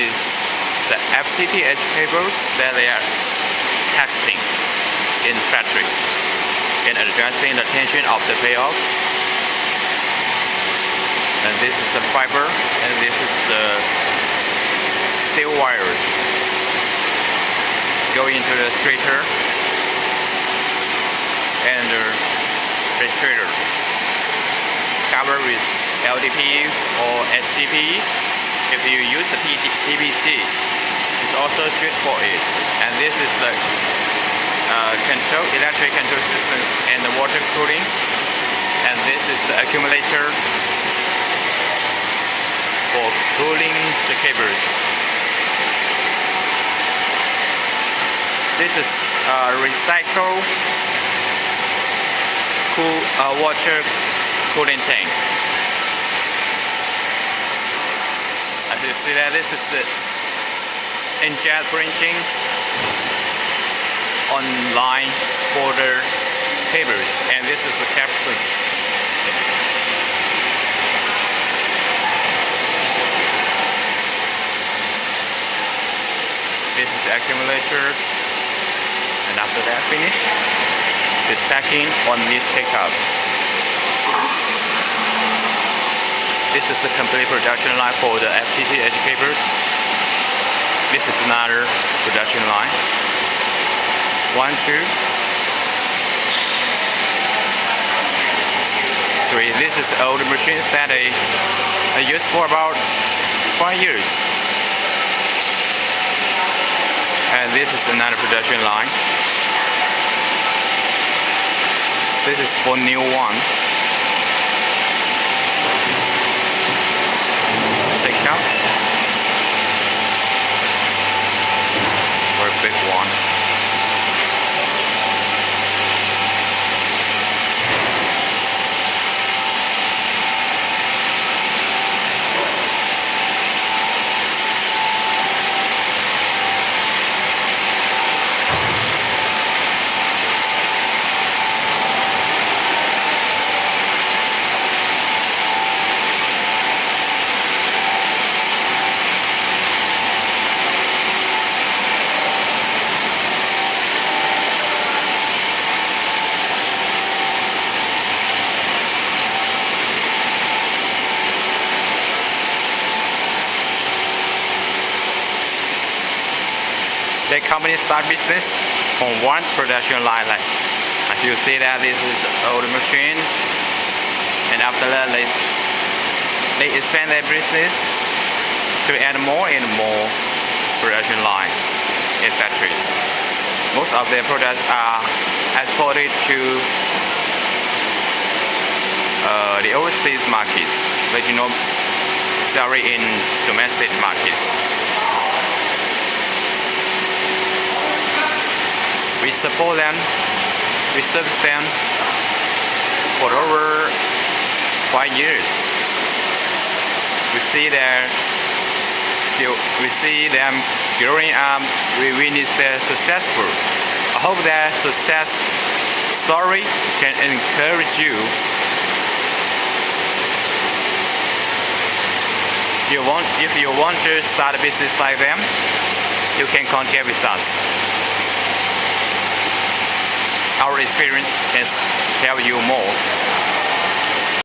is the FTTH cables that they are testing in factories and adjusting the tension of the payoff. And this is the fiber, and this is the steel wires going into the straighter and the restraighter covered with LDP or HDP. If you use the PVC, it's also good for it. And this is the electric control systems and the water cooling. And this is the accumulator for cooling the cables. This is a recycle water cooling tank. As you see that this is the inkjet printing online for the cables, and this is the capsule. This is the accumulator, and after that finish, the stacking on this pickup. This is the complete production line for the FTTH cables. This is another production line. 1, 2, 3. This is old machines that I used for about 5 years. And this is another production line. This is for new one. Take up. Or a big one. The company start business on one production line. Like as you see that this is old machine, and after that they expand their business to add more and more production line in factories. Most of their products are exported to the overseas markets, but sorry, in domestic markets. We support them, we service them for over 5 years. We see them growing up. We witness their successful. I hope that success story can encourage you. If you want to start a business like them, you can contact with us. Our experience can tell you more.